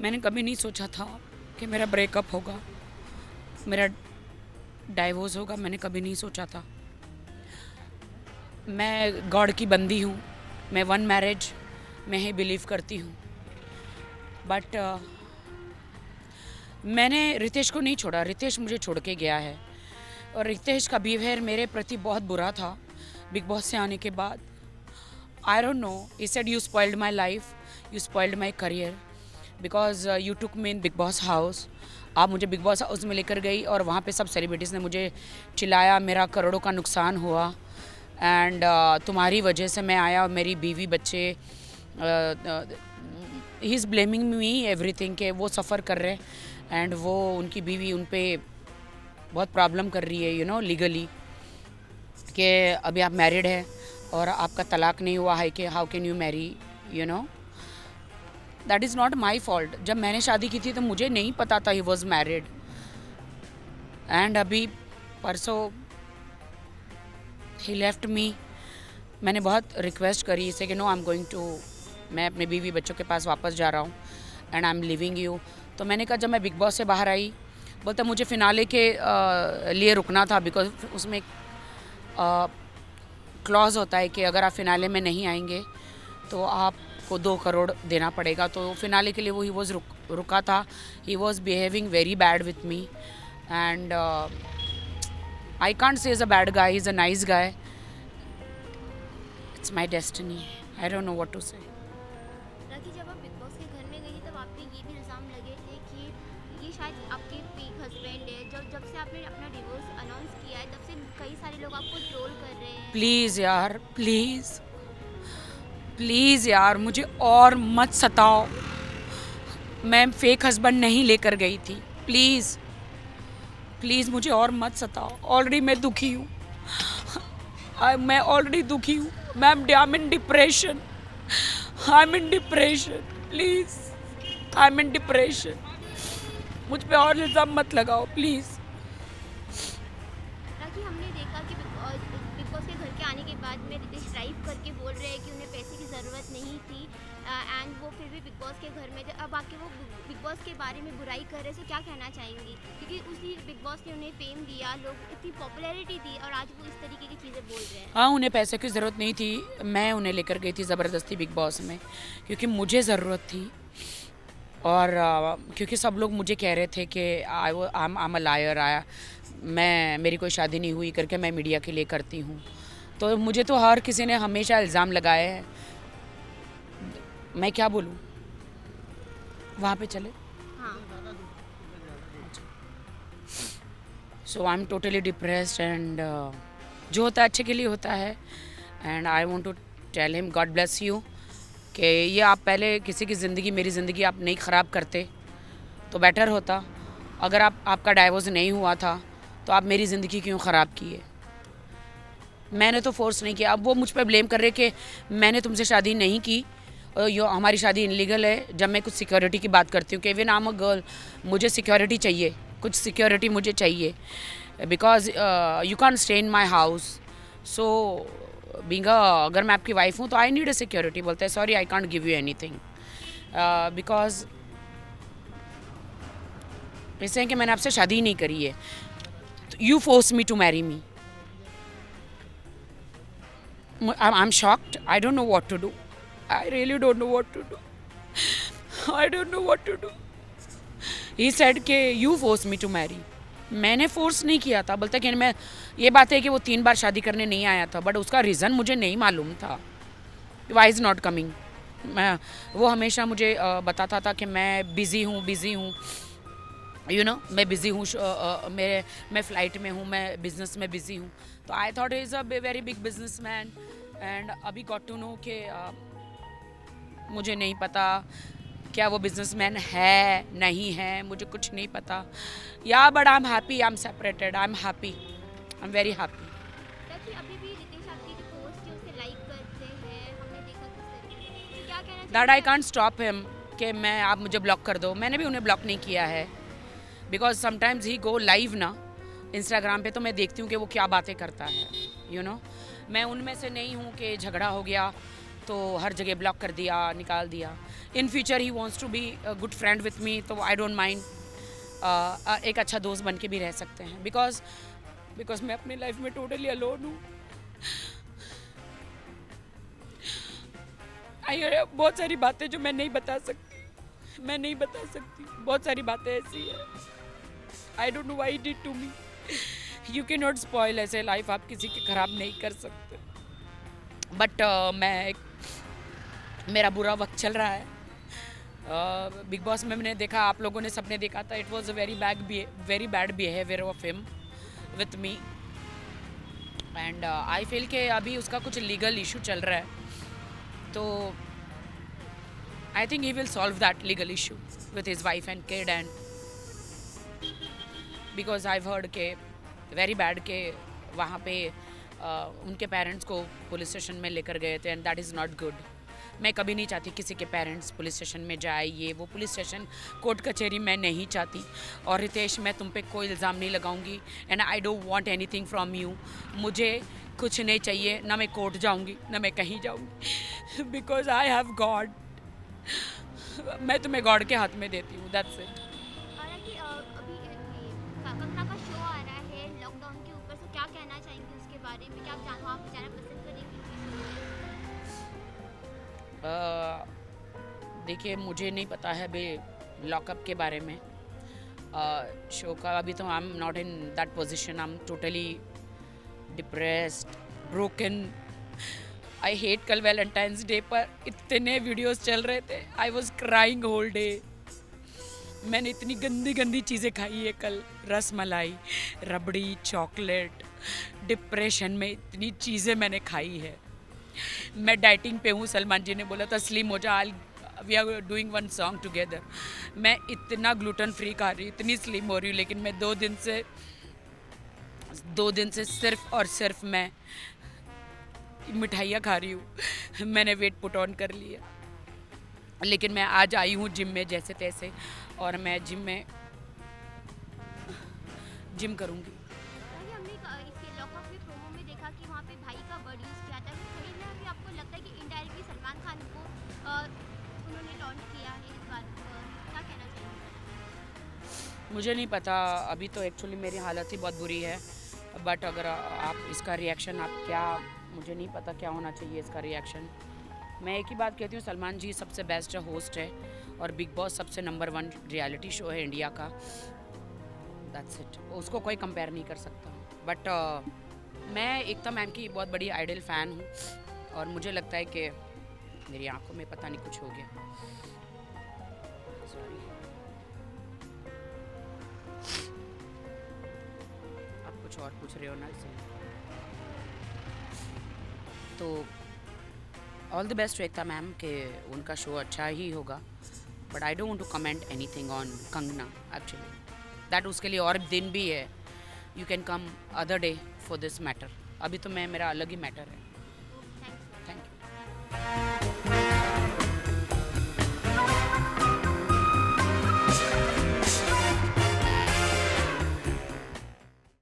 मैंने कभी नहीं सोचा था कि मेरा ब्रेकअप होगा, मेरा डाइवोर्स होगा। मैंने कभी नहीं सोचा था। मैं गॉड की बंदी हूँ, मैं वन मैरिज में ही बिलीव करती हूँ। बट मैंने रितेश को नहीं छोड़ा, रितेश मुझे छोड़ के गया है। और रितेश का बिहेवियर मेरे प्रति बहुत बुरा था बिग बॉस से आने के बाद। आई don't no, he said you spoiled my life, you spoiled my career because you took me in big boss house. आप मुझे बिग बॉस हाउस में लेकर गई और वहाँ पे सब सेलिब्रिटीज़ ने मुझे चिल्लाया, मेरा करोड़ों का नुकसान हुआ। एंड तुम्हारी वजह से मैं आया और मेरी बीवी बच्चे, he is blaming me everything के वो सफ़र कर रहे हैं। एंड वो उनकी बीवी उन पर बहुत प्रॉब्लम कर रही है, यू नो, लीगली, कि अभी आप मैरिड हैं और आपका तलाक नहीं हुआ है, कि how can you Mary, you know. That is not my fault. जब मैंने शादी की थी तो मुझे नहीं पता था ही वॉज मैरिड। एंड अभी परसों ही लेफ्ट मी। मैंने बहुत रिक्वेस्ट करी इसे कि no, I am going to, मैं अपने बीवी बच्चों के पास वापस जा रहा हूँ and I am living you. तो मैंने कहा, जब मैं बिग बॉस से बाहर आई, बोलता मुझे फिनाले के लिए रुकना था बिकॉज उसमें क्लॉज होता है कि अगर आप फिनाले में नहीं आएंगे तो आपको 2 करोड़ देना पड़ेगा। तो फिनाले के लिए वो ही वॉज रुका था। He was behaving very bad with me and I can't say is a bad guy, is a nice guy. It's my destiny, I don't know what to say. Rakhi, जब आप बिग बॉस के घर में गई तब आप पे ये भी इल्ज़ाम लगे थे कि ये शायद आपके फेक हस्बैंड है। जब से आपने अपना डिवोर्स अनाउंस किया है तब से कई सारे लोग आपको ट्रोल कर रहे हैं। प्लीज़ यार, प्लीज़ प्लीज़ यार, मुझे और मत सताओ। मैं फेक हस्बैंड नहीं लेकर गई थी। प्लीज़ प्लीज़ मुझे और मत सताओ। ऑलरेडी मैं दुखी हूँ, मैं ऑलरेडी दुखी हूँ। Ma'am, I am in depression, I am in depression, please, I am in depression. मुझ पे और इल्ज़ाम मत लगाओ प्लीज़। राखी, हमने देखा कि बिग बॉस के घर के आने के बाद में रितेश ड्राइव करके बोल रहे हैं कि उन्हें पैसे की ज़रूरत नहीं थी एंड वो फिर भी बिग बॉस के घर में थे। अब आके वो बिग बॉस के बारे में बुराई कर रहे हैं, तो क्या कहना चाहेंगी? क्योंकि उसी बिग बॉस ने उन्हें फेम दिया, लोग इतनी पॉपुलैरिटी दी और आज वो इस तरीके की चीज़ें बोल रहे हैं। हाँ, उन्हें पैसे की ज़रूरत नहीं थी। मैं उन्हें लेकर गई थी ज़बरदस्ती बिग बॉस में क्योंकि मुझे ज़रूरत थी। और क्योंकि सब लोग मुझे कह रहे थे कि आई एम अ लायर, मेरी कोई शादी नहीं हुई करके मैं मीडिया के लिए करती हूँ। तो मुझे तो हर किसी ने हमेशा इल्ज़ाम लगाए हैं। मैं क्या बोलूँ? वहाँ पे चले। हाँ। So I am totally depressed and जो होता है अच्छे के लिए होता है। And I want to tell him God bless you कि ये आप पहले किसी की ज़िंदगी, मेरी ज़िंदगी आप नहीं ख़राब करते तो बेटर होता। अगर आपका डाइवोर्स नहीं हुआ था तो आप मेरी ज़िंदगी क्यों ख़राब किए? मैंने तो फोर्स नहीं किया। अब वो मुझ पर ब्लेम कर रहे कि मैंने तुमसे शादी नहीं की और यो हमारी शादी इनलीगल है। जब मैं कुछ सिक्योरिटी की बात करती हूँ कि even I am a girl, मुझे सिक्योरिटी चाहिए, कुछ सिक्योरिटी मुझे चाहिए because you can stay in my house. So being अगर मैं आपकी वाइफ हूँ तो आई नीड अ सिक्योरिटी। बोलते हैं sorry, I can't give you anything because ऐसे हैं कि मैंने आपसे शादी ही नहीं करी है। You force me to marry me. I'm shocked. I don't know what to do. I really don't know what to do. I don't know what to do. He said कि you forced me to marry. मैंने force नहीं किया था। बोलता कि मैं, ये बात है कि वो 3 बार शादी करने नहीं आया था बट उसका रीज़न मुझे नहीं मालूम था। Why is not coming. वो हमेशा मुझे बताता था कि मैं बिज़ी हूँ, यू नो, मैं बिज़ी हूँ, मैं फ़्लाइट में हूँ, मैं बिज़नेस में बिज़ी हूँ। तो I thought is a very big business man. And अभी गॉट टू नो कि मुझे नहीं पता क्या वो बिजनेसमैन है नहीं है, मुझे कुछ नहीं पता। या but I am happy, I am separated, I am happy, I am very happy. ताकि अभी भी रितेश आपकी जो पोस्ट है उसे लाइक करते हैं, हमने देखा किस तरीके से। तो क्या कहना दैट आई चाहेंगे? कांट स्टॉप हिम कि मैं, आप मुझे ब्लॉक कर दो। मैंने भी उन्हें ब्लॉक नहीं किया है because sometimes he go live ना इंस्टाग्राम पे, तो मैं देखती हूँ कि वो क्या बातें करता है, यू नो। मैं उनमें से नहीं हूँ कि झगड़ा हो गया तो हर जगह ब्लॉक कर दिया, निकाल दिया. In future he wants to be good friend with me, तो आई डोंट माइंड. एक अच्छा दोस्त बन के भी रह सकते हैं, बिकॉज मैं अपनी लाइफ में टोटली अलोन हूँ. बहुत सारी बातें जो मैं नहीं बता सकती, बहुत सारी बातें ऐसी है. I don't know why did to me. You can not spoil ऐसे लाइफ, आप किसी की खराब नहीं कर सकते. बट मेरा बुरा वक्त चल रहा है. बिग बॉस में मैंने देखा, आप लोगों ने सबने देखा था, it was a very bad behaviour of him with me. And I feel कि अभी उसका कुछ लीगल इशू चल रहा है, तो I think he will solve that legal issue with his wife and kid. And because I heard के very bad के वहाँ पे उनके पेरेंट्स को पुलिस स्टेशन में लेकर गए थे, and that is not good. मैं कभी नहीं चाहती किसी के पेरेंट्स पुलिस स्टेशन में जाए, ये वो. पुलिस स्टेशन, कोर्ट कचहरी मैं नहीं चाहती. और रितेश, मैं तुम पे कोई इल्ज़ाम नहीं लगाऊंगी, and I don't want anything from you. मुझे कुछ नहीं चाहिए, ना मैं कोर्ट जाऊंगी, ना मैं कहीं जाऊंगी, बिकॉज आई हैव गॉड. मैं तुम्हें गॉड के हाथ में देती हूँ, दैट्स इट. हालांकि अभी कंगना का शो आ रहा है लॉकडाउन के ऊपर, तो क्या कहना चाहेंगे उसके बारे में? क्या आप वहाँ पे जाना पसंद करेंगे? देखिए, मुझे नहीं पता है बे लॉकअप के बारे में, शो का. अभी तो I am not in that position. I am totally depressed, broken. I hate. कल वैलेंटाइंस डे पर इतने वीडियोस चल रहे थे, I was crying whole day. मैंने इतनी गंदी चीज़ें खाई है कल. रस मलाई, रबड़ी, चॉकलेट. डिप्रेशन में इतनी चीज़ें मैंने खाई है. मैं डाइटिंग पे हूँ. सलमान जी ने बोला था स्लिम हो जा, we are doing one song together. मैं इतना ग्लूटेन फ्री खा रही हूँ, इतनी स्लिम हो रही हूँ, लेकिन मैं 2 दिन से सिर्फ और सिर्फ मैं मिठाइयाँ खा रही हूँ. मैंने वेट पुट ऑन कर लिया, लेकिन मैं आज आई हूँ जिम में जैसे तैसे, और मैं जिम करूँगी. हमने इसके लॉकअप में प्रोमो में देखा कि वहाँ पे भाई का वर्ड यूज़ किया था. तो सही में अभी आपको लगता है कि इनडायरेक्टली सलमान खान को उन्होंने टॉन्ट किया है इस बात पर? क्या कहना चाहिए? मुझे नहीं पता. अभी तो एक्चुअली मेरी हालत ही बहुत बुरी है. बट अगर आप इसका रिएक्शन, आप क्या, मुझे नहीं पता क्या होना चाहिए इसका रिएक्शन. मैं एक ही बात कहती हूँ, सलमान जी सबसे बेस्ट होस्ट है, और बिग बॉस सबसे नंबर 1 रियलिटी शो है इंडिया का. That's it. उसको कोई कंपेयर नहीं कर सकता. बट मैं एकता मैम की बहुत बड़ी आइडल फ़ैन हूँ, और मुझे लगता है कि मेरी आंखों में पता नहीं कुछ हो गया. सॉरी. आप कुछ और पूछ रहे हो ना इससे. तो all the best to Ekta ma'am के उनका शो अच्छा ही होगा. But I don't want to comment anything on Kangana actually. That उसके लिए और दिन भी है. You can come other day for this matter. अभी तो मेरा अलग ही मैटर है.